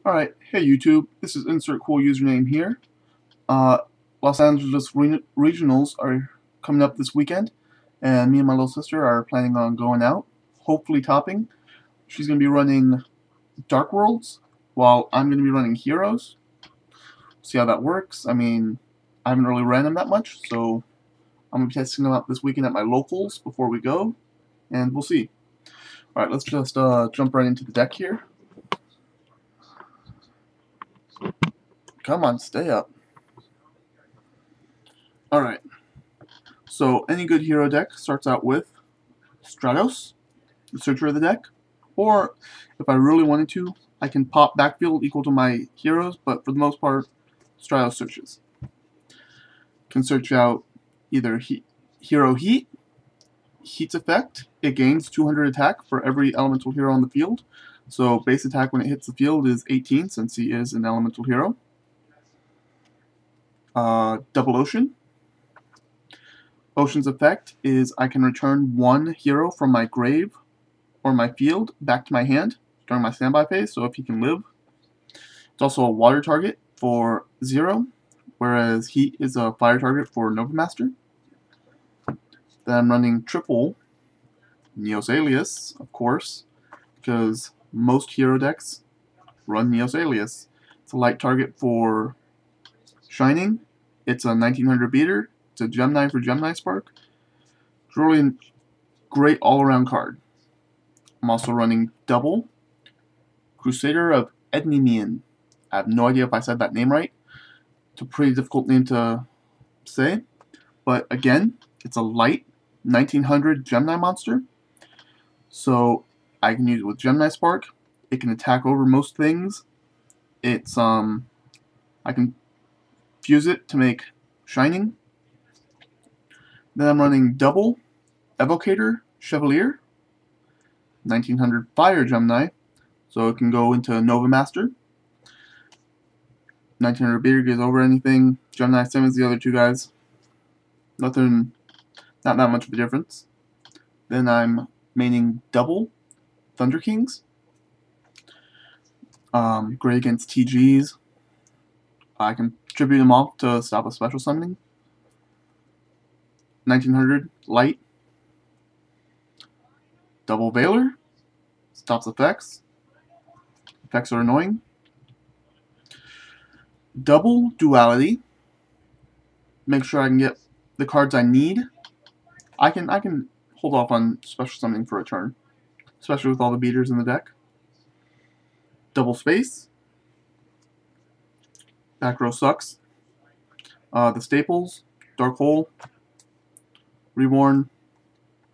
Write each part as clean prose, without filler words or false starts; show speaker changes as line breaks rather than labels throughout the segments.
Alright, hey YouTube, this is insert cool username here. Uh, Los Angeles Regionals are coming up this weekend, and me and my little sister are planning on going out, hopefully topping. She's going to be running Dark Worlds, while I'm going to be running Heroes. See how that works. I mean, I haven't really ran them that much, so I'm going to be testing them out this weekend at my locals before we go, and we'll see. Alright, let's just jump right into the deck here. Come on, stay up. Alright, so any good hero deck starts out with Stratos, the searcher of the deck, or if I really wanted to, I can pop backfield equal to my heroes, but for the most part, Stratos searches. Can search out either Hero Heat, Heat's effect, it gains 200 attack for every elemental hero on the field, so base attack when it hits the field is 18 since he is an elemental hero. Double Ocean. Ocean's effect is I can return one hero from my grave or my field back to my hand during my standby phase, so if he can live. It's also a water target for 0, whereas Heat is a fire target for Nova Master. Then I'm running triple Neos Alias, of course, because most hero decks run Neos Alias. It's a light target for Shining. It's a 1900 beater. It's a Gemini for Gemini Spark. It's really a great all-around card. I'm also running double Crusader of Endymion. I have no idea if I said that name right. It's a pretty difficult name to say. But again, it's a light 1900 Gemini monster. So I can use it with Gemini Spark. It can attack over most things. It's I can fuse it to make Shining. Then I'm running double Evocator Chevalier, 1900 Fire Gemini, so it can go into Nova Master. 1900 beater gets over anything. Gemini, same as the other two guys. Not that much of a difference. Then I'm maining double Thunder Kings. Great against TGs. I can tribute them off to stop a special summoning. 1900 light. Double Veiler. Stops effects. Effects are annoying. Double Duality. Make sure I can get the cards I need. I can hold off on special summoning for a turn, especially with all the beaters in the deck. Double Space. Back row sucks. The staples, Dark Hole, Reborn,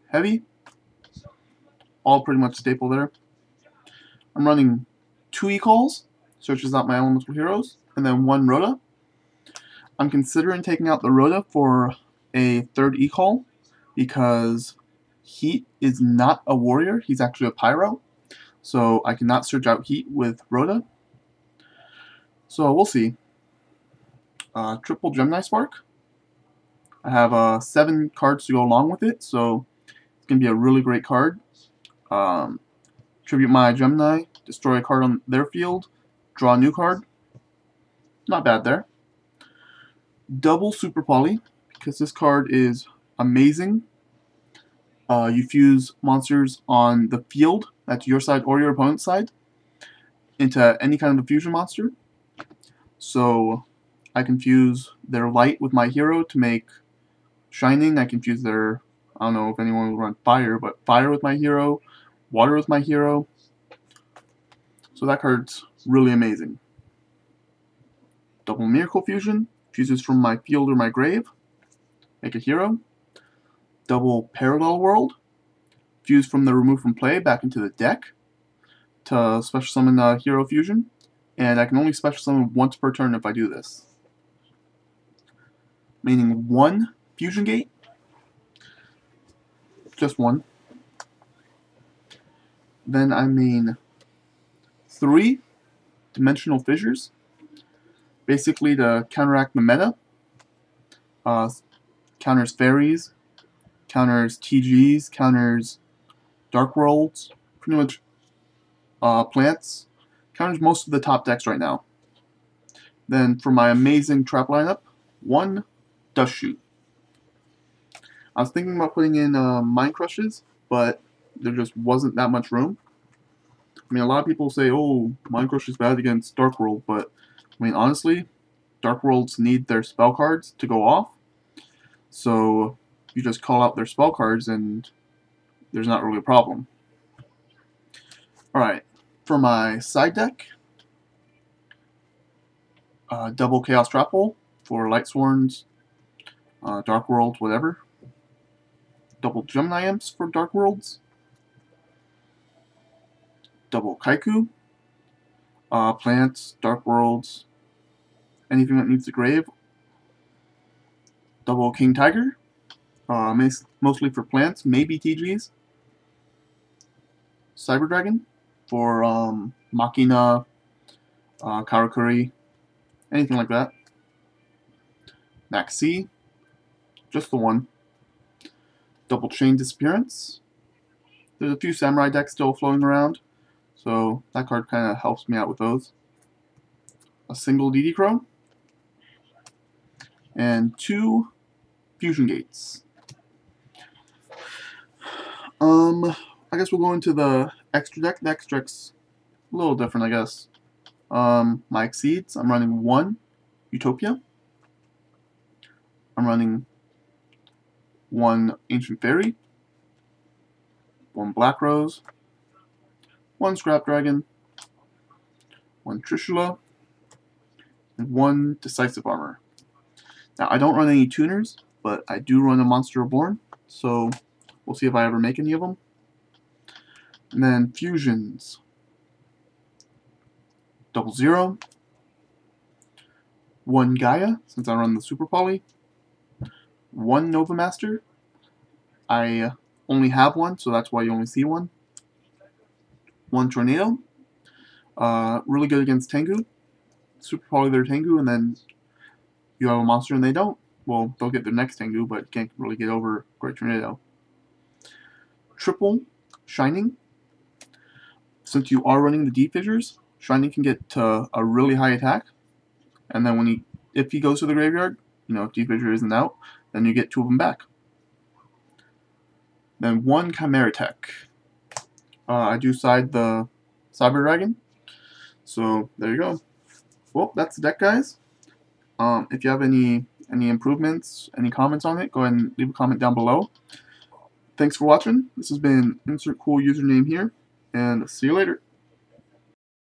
Heavy, all pretty much staple there. I'm running 2 E-Calls, searches out my elemental heroes, and then 1 Rhoda. I'm considering taking out the Rhoda for a 3rd E-Call because Heat is not a warrior, he's actually a pyro, so I cannot search out Heat with Rhoda. So we'll see. Triple Gemini Spark. I have 7 cards to go along with it, so it's going to be a really great card. Tribute my Gemini, destroy a card on their field, draw a new card. Not bad there. Double Super Poly, because this card is amazing. You fuse monsters on the field, that's your side or your opponent's side, into any kind of a fusion monster. So I can fuse their light with my hero to make Shining. I can fuse their, I don't know if anyone will run fire, but fire with my hero, water with my hero. So that card's really amazing. Double Miracle Fusion, fuses from my field or my grave, make a hero. Double Parallel World, fuse from the remove from play back into the deck to special summon Hero Fusion. And I can only special summon once per turn if I do this. Meaning 1 Fusion Gate. Just 1. Then I main 3 Dimensional Fissures. Basically to counteract the meta. Counters fairies. Counters TGs. Counters Dark Worlds. Pretty much plants. counters most of the top decks right now. Then for my amazing trap lineup, 1 Dust Shoot. I was thinking about putting in Mind Crushes, but there just wasn't that much room. I mean, a lot of people say, oh, Mind Crush is bad against Dark World, but I mean, honestly, Dark Worlds need their spell cards to go off. So you just call out their spell cards and there's not really a problem. Alright, for my side deck, double Chaos Trap Hole for Light Sworns, Dark World, whatever. Double Gemini Imps for Dark Worlds. Double Kaiku. Plants, Dark Worlds, anything that needs a grave. Double King Tiger. Mostly for plants, maybe TGs. Cyber Dragon for Machina, Karakuri, anything like that. Max C, just the one. Double Chain Disappearance. There's a few Samurai decks still floating around, so that card kind of helps me out with those. A single DD Crow. And 2 Fusion Gates. I guess we'll go into the extra deck. The extra deck's a little different, I guess. My Exceeds, I'm running 1 Utopia. I'm running 1 Ancient Fairy, 1 Black Rose, 1 Scrap Dragon, 1 Trishula, and 1 Decisive Armor. Now, I don't run any tuners, but I do run a Monster Reborn, so we'll see if I ever make any of them. And then Fusions. 00, 1 Gaia, since I run the Super Poly, 1 Nova Master. I only have 1, so that's why you only see 1. 1 Tornado. Really good against Tengu. Super Poly their Tengu, and then you have a monster and they don't. Well, they'll get their next Tengu, but can't really get over Great Tornado. Triple Shining. Since you are running the Deep Fissures, Shining can get to a really high attack, and then if he goes to the graveyard, if Deep Fissure isn't out, then you get 2 of them back. Then 1 Chimera Tech. I do side the Cyber Dragon, so there you go. Well, that's the deck, guys. If you have any improvements, any comments on it, go ahead and leave a comment down below. Thanks for watching. This has been Insert Cool Username here, and see you later.